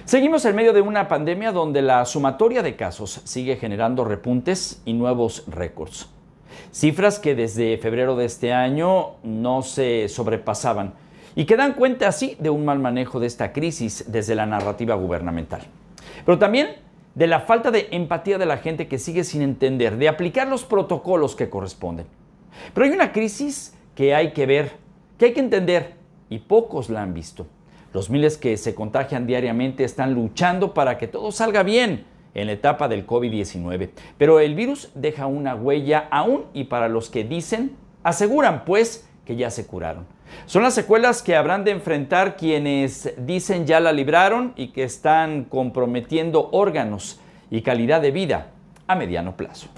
Seguimos en medio de una pandemia donde la sumatoria de casos sigue generando repuntes y nuevos récords. Cifras que desde febrero de este año no se sobrepasaban y que dan cuenta así de un mal manejo de esta crisis desde la narrativa gubernamental. Pero también de la falta de empatía de la gente que sigue sin entender, de aplicar los protocolos que corresponden. Pero hay una crisis que hay que ver, que hay que entender, y pocos la han visto. Los miles que se contagian diariamente están luchando para que todo salga bien en la etapa del COVID-19. Pero el virus deja una huella aún y para los que aseguran pues que ya se curaron. Son las secuelas que habrán de enfrentar quienes dicen ya la libraron y que están comprometiendo órganos y calidad de vida a mediano plazo.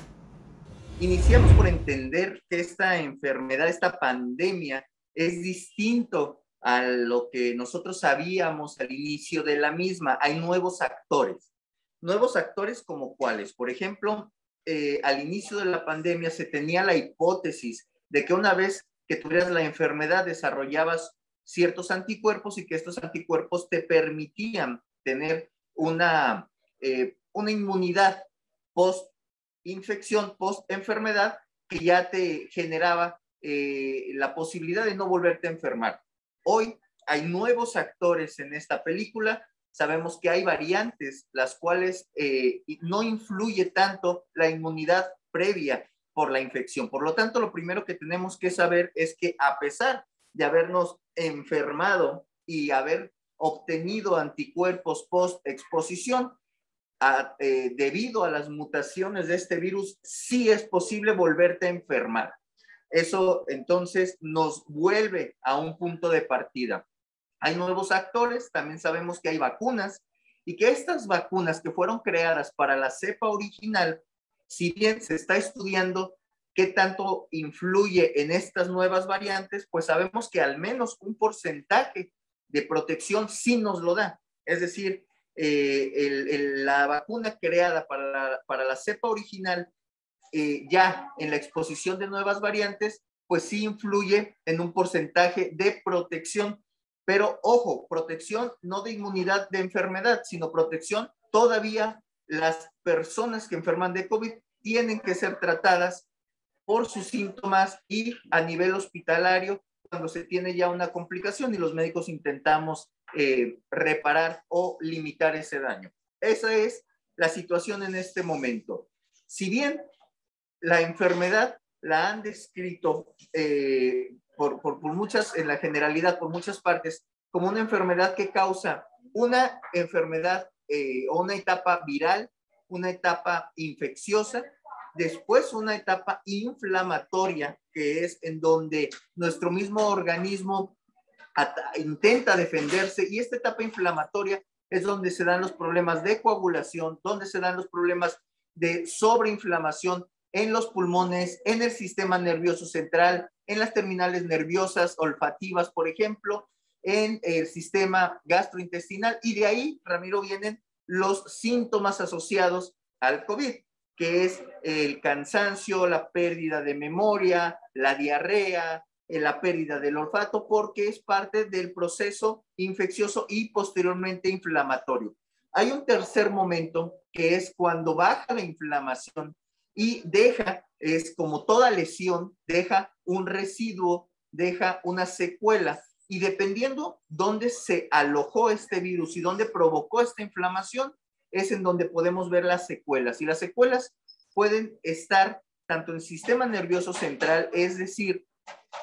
Iniciamos por entender que esta enfermedad, esta pandemia, es distinto a lo que nosotros sabíamos al inicio de la misma. Hay nuevos actores como cuáles. Por ejemplo, al inicio de la pandemia se tenía la hipótesis de que una vez que tuvieras la enfermedad desarrollabas ciertos anticuerpos y que estos anticuerpos te permitían tener una inmunidad post-infección, post-enfermedad, que ya te generaba la posibilidad de no volverte a enfermar. Hoy hay nuevos actores en esta película. Sabemos que hay variantes, las cuales no influye tanto la inmunidad previa por la infección. Por lo tanto, lo primero que tenemos que saber es que a pesar de habernos enfermado y haber obtenido anticuerpos post-exposición, debido a las mutaciones de este virus, sí es posible volverte a enfermar. Eso entonces nos vuelve a un punto de partida. Hay nuevos actores, también sabemos que hay vacunas y que estas vacunas que fueron creadas para la cepa original, si bien se está estudiando qué tanto influye en estas nuevas variantes, pues sabemos que al menos un porcentaje de protección sí nos lo da. Es decir, la vacuna creada para la cepa original, ya en la exposición de nuevas variantes, pues sí influye en un porcentaje de protección. Pero ojo, protección no de inmunidad de enfermedad, sino protección todavía las personas que enferman de COVID tienen que ser tratadas por sus síntomas y a nivel hospitalario cuando se tiene ya una complicación y los médicos intentamos reparar o limitar ese daño. Esa es la situación en este momento. Si bien la enfermedad la han descrito por muchas, en la generalidad, por muchas partes, como una enfermedad que causa una enfermedad o una etapa viral, una etapa infecciosa, después una etapa inflamatoria, que es en donde nuestro mismo organismo intenta defenderse, y esta etapa inflamatoria es donde se dan los problemas de coagulación, donde se dan los problemas de sobreinflamación en los pulmones, en el sistema nervioso central, en las terminales nerviosas olfativas, por ejemplo, en el sistema gastrointestinal, y de ahí, Ramiro, vienen los síntomas asociados al COVID, que es el cansancio, la pérdida de memoria, la diarrea, la pérdida del olfato, porque es parte del proceso infeccioso y posteriormente inflamatorio. Hay un tercer momento que es cuando baja la inflamación y deja, es como toda lesión, deja un residuo, deja una secuela, y dependiendo dónde se alojó este virus y dónde provocó esta inflamación, es en donde podemos ver las secuelas. Y las secuelas pueden estar tanto en el sistema nervioso central, es decir,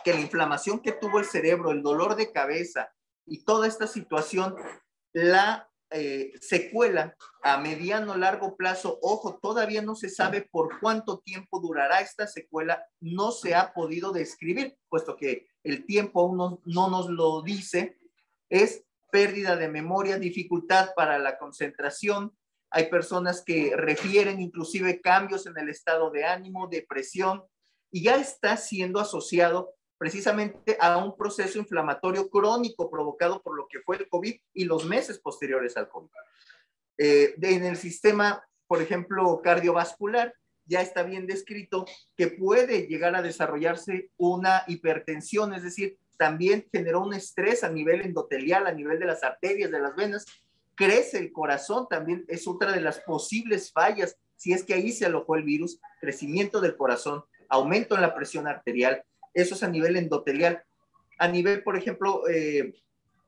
que la inflamación que tuvo el cerebro, el dolor de cabeza y toda esta situación, la secuela a mediano largo plazo, ojo, todavía no se sabe por cuánto tiempo durará esta secuela, no se ha podido describir, puesto que el tiempo aún no nos lo dice. Es pérdida de memoria, dificultad para la concentración. Hay personas que refieren inclusive cambios en el estado de ánimo, depresión, y ya está siendo asociado precisamente a un proceso inflamatorio crónico provocado por lo que fue el COVID y los meses posteriores al COVID. En el sistema, por ejemplo, cardiovascular, ya está bien descrito que puede llegar a desarrollarse una hipertensión, es decir, también generó un estrés a nivel endotelial, a nivel de las arterias, de las venas, crece el corazón, también es otra de las posibles fallas, si es que ahí se alojó el virus, crecimiento del corazón, aumento en la presión arterial, eso es a nivel endotelial. A nivel, por ejemplo,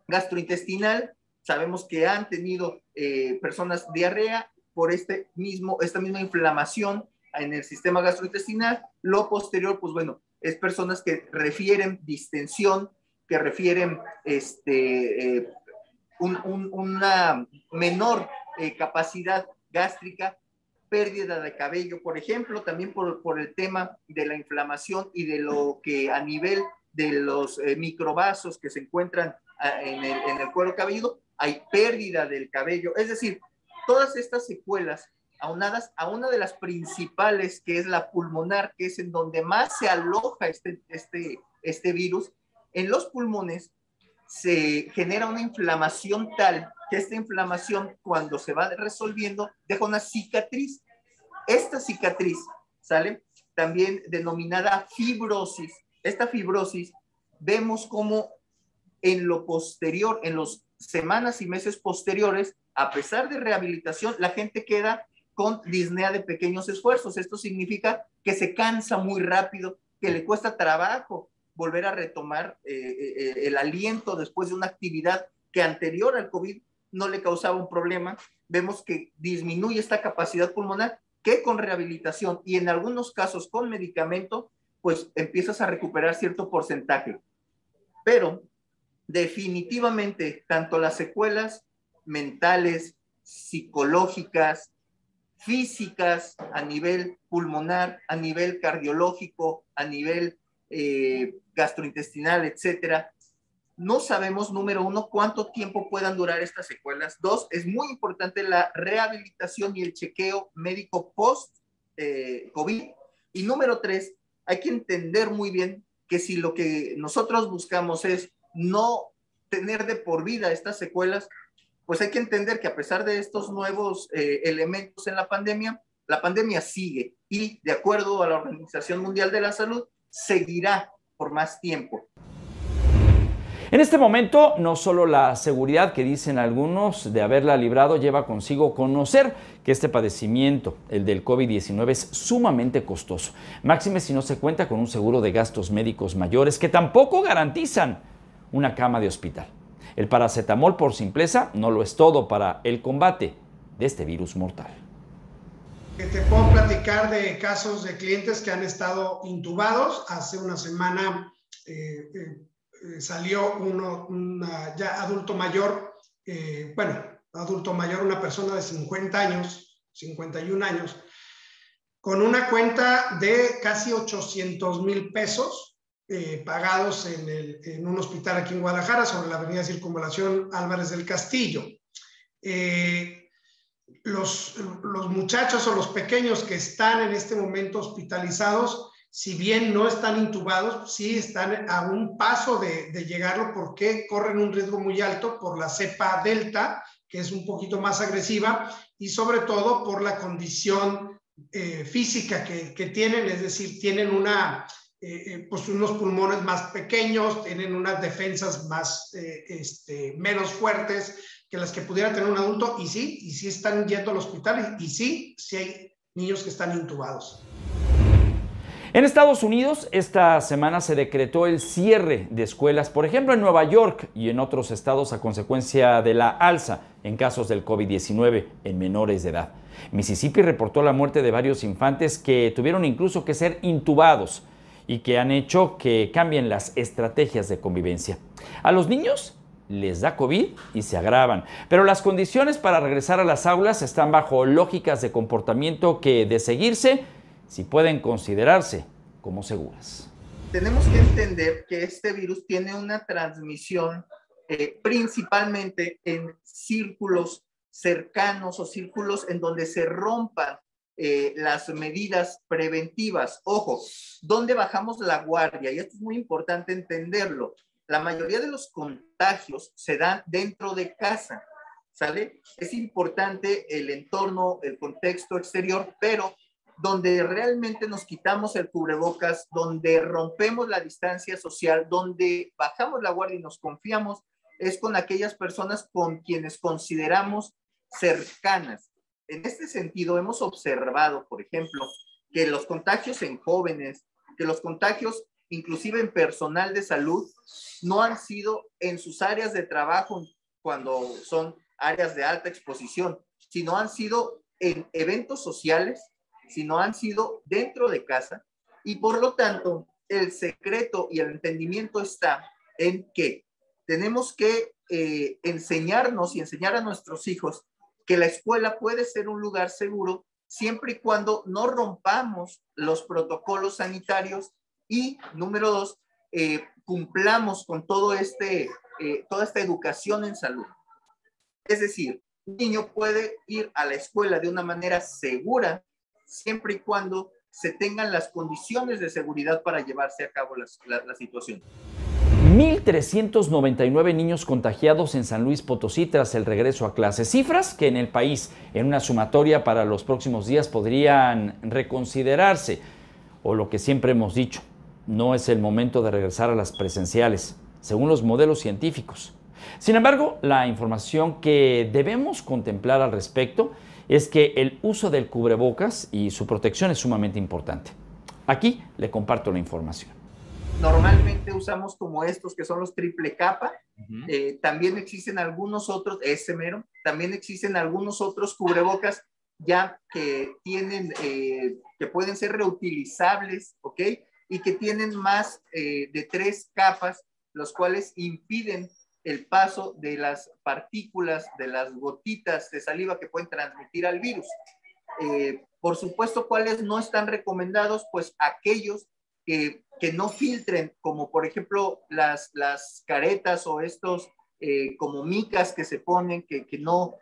gastrointestinal, sabemos que han tenido personas diarrea por esta misma inflamación en el sistema gastrointestinal. Lo posterior, pues bueno, es personas que refieren distensión, que refieren una menor capacidad gástrica, pérdida de cabello, por ejemplo, también por el tema de la inflamación y de lo que a nivel de los microvasos que se encuentran en el cuero cabelludo, hay pérdida del cabello. Es decir, todas estas secuelas, aunadas a una de las principales, que es la pulmonar, que es en donde más se aloja este virus, en los pulmones se genera una inflamación tal que esta inflamación, cuando se va resolviendo, deja una cicatriz. Esta cicatriz, ¿sale? También denominada fibrosis. Esta fibrosis, vemos como en lo posterior, en las semanas y meses posteriores, a pesar de rehabilitación, la gente queda con disnea de pequeños esfuerzos. Esto significa que se cansa muy rápido, que le cuesta trabajo volver a retomar el aliento después de una actividad que anterior al COVID no le causaba un problema. Vemos que disminuye esta capacidad pulmonar, que con rehabilitación y en algunos casos con medicamento, pues empiezas a recuperar cierto porcentaje. Pero definitivamente, tanto las secuelas mentales, psicológicas, físicas, a nivel pulmonar, a nivel cardiológico, a nivel gastrointestinal, etcétera. No sabemos, número uno, cuánto tiempo puedan durar estas secuelas. Dos, es muy importante la rehabilitación y el chequeo médico post-COVID. Y número tres, hay que entender muy bien que si lo que nosotros buscamos es no tener de por vida estas secuelas, pues hay que entender que a pesar de estos nuevos elementos en la pandemia sigue y, de acuerdo a la Organización Mundial de la Salud, seguirá por más tiempo. En este momento, no solo la seguridad que dicen algunos de haberla librado lleva consigo conocer que este padecimiento, el del COVID-19, es sumamente costoso. Máxime si no se cuenta con un seguro de gastos médicos mayores que tampoco garantizan una cama de hospital. El paracetamol, por simpleza, no lo es todo para el combate de este virus mortal. Te puedo platicar de casos de clientes que han estado intubados. Hace una semana salió ya adulto mayor, una persona de 50 años, 51 años, con una cuenta de casi 800,000 pesos pagados en un hospital aquí en Guadalajara, sobre la avenida Circunvalación Álvarez del Castillo. Los muchachos o los pequeños que están en este momento hospitalizados, si bien no están intubados, sí están a un paso de llegarlo, porque corren un riesgo muy alto por la cepa Delta, que es un poquito más agresiva, y sobre todo por la condición física que tienen, es decir, tienen pues unos pulmones más pequeños, tienen unas defensas menos fuertes que las que pudiera tener un adulto, y sí están yendo al hospital, y sí hay niños que están intubados. En Estados Unidos, esta semana se decretó el cierre de escuelas, por ejemplo en Nueva York y en otros estados, a consecuencia de la alza en casos del COVID-19 en menores de edad. Mississippi reportó la muerte de varios infantes que tuvieron incluso que ser intubados y que han hecho que cambien las estrategias de convivencia. A los niños les da COVID y se agravan, pero las condiciones para regresar a las aulas están bajo lógicas de comportamiento que, de seguirse, sí pueden considerarse como seguras. Tenemos que entender que este virus tiene una transmisión principalmente en círculos cercanos o círculos en donde se rompan las medidas preventivas. Ojo, ¿dónde bajamos la guardia? Y esto es muy importante entenderlo. La mayoría de los contagios se dan dentro de casa, ¿sale? Es importante el entorno, el contexto exterior, pero donde realmente nos quitamos el cubrebocas, donde rompemos la distancia social, donde bajamos la guardia y nos confiamos, es con aquellas personas con quienes consideramos cercanas. En este sentido, hemos observado, por ejemplo, que los contagios en jóvenes, que los contagios inclusive en personal de salud, no han sido en sus áreas de trabajo cuando son áreas de alta exposición, sino han sido en eventos sociales, sino han sido dentro de casa, y por lo tanto el secreto y el entendimiento está en que tenemos que enseñarnos y enseñar a nuestros hijos que la escuela puede ser un lugar seguro siempre y cuando no rompamos los protocolos sanitarios y, número 2, cumplamos con toda esta educación en salud. Es decir, un niño puede ir a la escuela de una manera segura siempre y cuando se tengan las condiciones de seguridad para llevarse a cabo la situación. 1,399 niños contagiados en San Luis Potosí tras el regreso a clases. Cifras que en el país, en una sumatoria para los próximos días, podrían reconsiderarse. O lo que siempre hemos dicho, no es el momento de regresar a las presenciales, según los modelos científicos. Sin embargo, la información que debemos contemplar al respecto es que el uso del cubrebocas y su protección es sumamente importante. Aquí le comparto la información. Normalmente usamos como estos que son los triple capa. También existen algunos otros, también existen algunos otros cubrebocas ya que tienen, que pueden ser reutilizables, ¿ok? Y que tienen más de 3 capas, los cuales impiden el paso de las partículas, de las gotitas de saliva que pueden transmitir al virus. Por supuesto, ¿cuáles no están recomendados? Pues aquellos que no filtren, como por ejemplo las caretas o estos como micas que se ponen, que no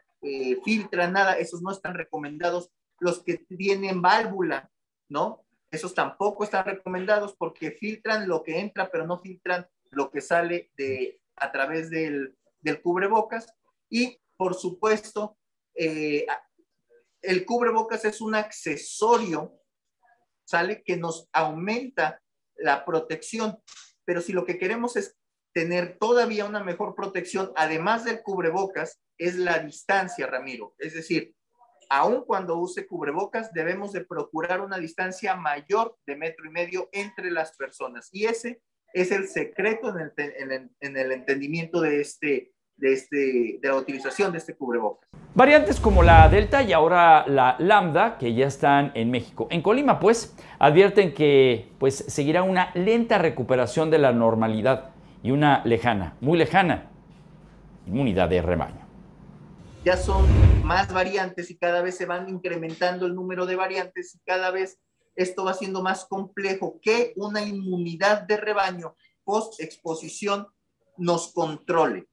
filtran nada, esos no están recomendados. Los que tienen válvula, ¿no? Esos tampoco están recomendados porque filtran lo que entra, pero no filtran lo que sale a través del cubrebocas. Y por supuesto, el cubrebocas es un accesorio, ¿sale? Que nos aumenta la protección, pero si lo que queremos es tener todavía una mejor protección, además del cubrebocas, es la distancia, Ramiro. Es decir, aun cuando use cubrebocas, debemos de procurar una distancia mayor de 1,5 metros entre las personas. Y ese es el secreto en el entendimiento de la utilización de este cubrebocas. Variantes como la Delta y ahora la Lambda, que ya están en México. En Colima, pues, advierten que seguirá una lenta recuperación de la normalidad y una lejana, muy lejana, inmunidad de rebaño. Ya son más variantes y cada vez se van incrementando el número de variantes y cada vez esto va siendo más complejo que una inmunidad de rebaño post-exposición nos controle.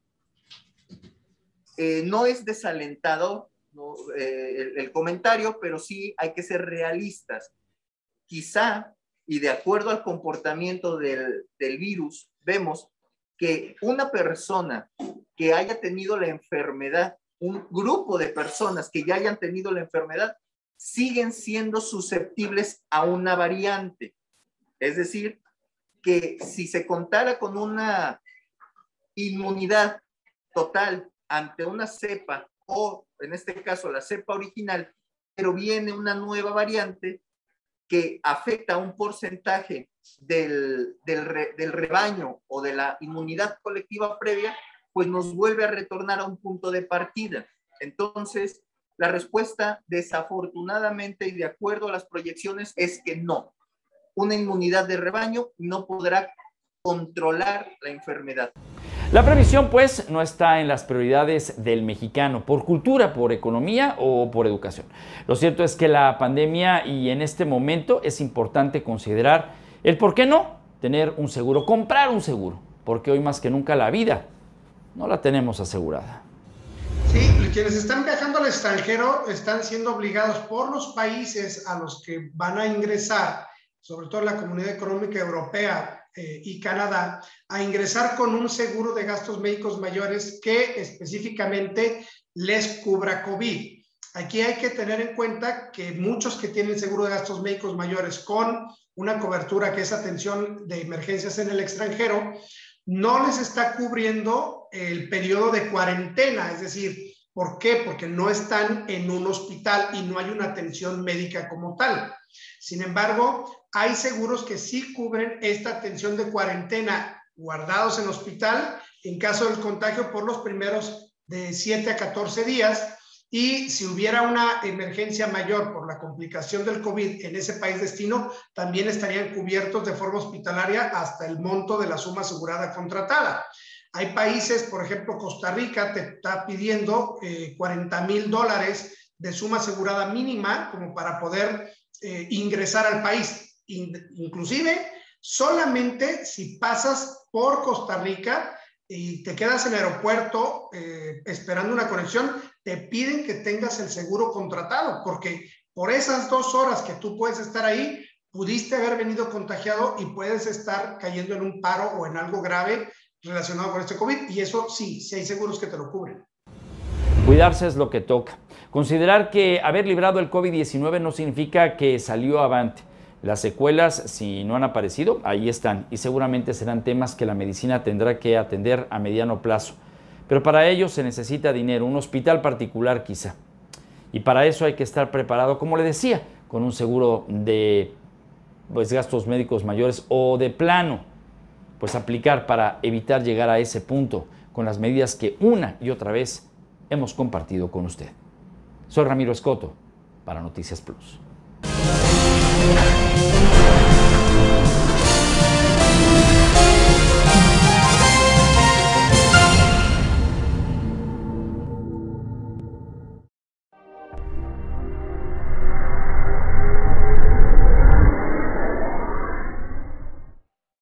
No es desalentador, ¿no? El comentario, pero sí hay que ser realistas. Quizá, y de acuerdo al comportamiento del virus, vemos que una persona que haya tenido la enfermedad, un grupo de personas que ya hayan tenido la enfermedad, siguen siendo susceptibles a una variante. Es decir, que si se contara con una inmunidad total ante una cepa, o en este caso la cepa original, pero viene una nueva variante que afecta a un porcentaje del rebaño o de la inmunidad colectiva previa, pues nos vuelve a retornar a un punto de partida. Entonces, la respuesta, desafortunadamente y de acuerdo a las proyecciones, es que no. Una inmunidad de rebaño no podrá controlar la enfermedad. La previsión, pues, no está en las prioridades del mexicano, por cultura, por economía o por educación. Lo cierto es que la pandemia y en este momento es importante considerar el por qué no tener un seguro, comprar un seguro, porque hoy más que nunca la vida no la tenemos asegurada. Sí, quienes están viajando al extranjero están siendo obligados por los países a los que van a ingresar, sobre todo la Comunidad Económica Europea y Canadá, a ingresar con un seguro de gastos médicos mayores que específicamente les cubra COVID. Aquí hay que tener en cuenta que muchos que tienen seguro de gastos médicos mayores con una cobertura que es atención de emergencias en el extranjero, no les está cubriendo el periodo de cuarentena, es decir, ¿por qué? Porque no están en un hospital y no hay una atención médica como tal. Sin embargo, hay seguros que sí cubren esta atención de cuarentena guardados en hospital en caso del contagio por los primeros de 7 a 14 días, y si hubiera una emergencia mayor por la complicación del COVID en ese país destino, también estarían cubiertos de forma hospitalaria hasta el monto de la suma asegurada contratada. Hay países, por ejemplo, Costa Rica te está pidiendo $40,000 de suma asegurada mínima como para poder ingresar al país. Inclusive, solamente si pasas por Costa Rica y te quedas en el aeropuerto esperando una conexión, te piden que tengas el seguro contratado, porque por esas 2 horas que tú puedes estar ahí, pudiste haber venido contagiado y puedes estar cayendo en un paro o en algo grave relacionado con este COVID, y eso sí hay seguros que te lo cubren. Cuidarse es lo que toca. Considerar que haber librado el COVID-19 no significa que salió avante. Las secuelas, si no han aparecido, ahí están, y seguramente serán temas que la medicina tendrá que atender a mediano plazo. Pero para ello se necesita dinero, un hospital particular quizá. Y para eso hay que estar preparado, como le decía, con un seguro de gastos médicos mayores, o de plano, pues aplicar para evitar llegar a ese punto con las medidas que una y otra vez hemos compartido con usted. Soy Ramiro Escoto para Noticias Plus.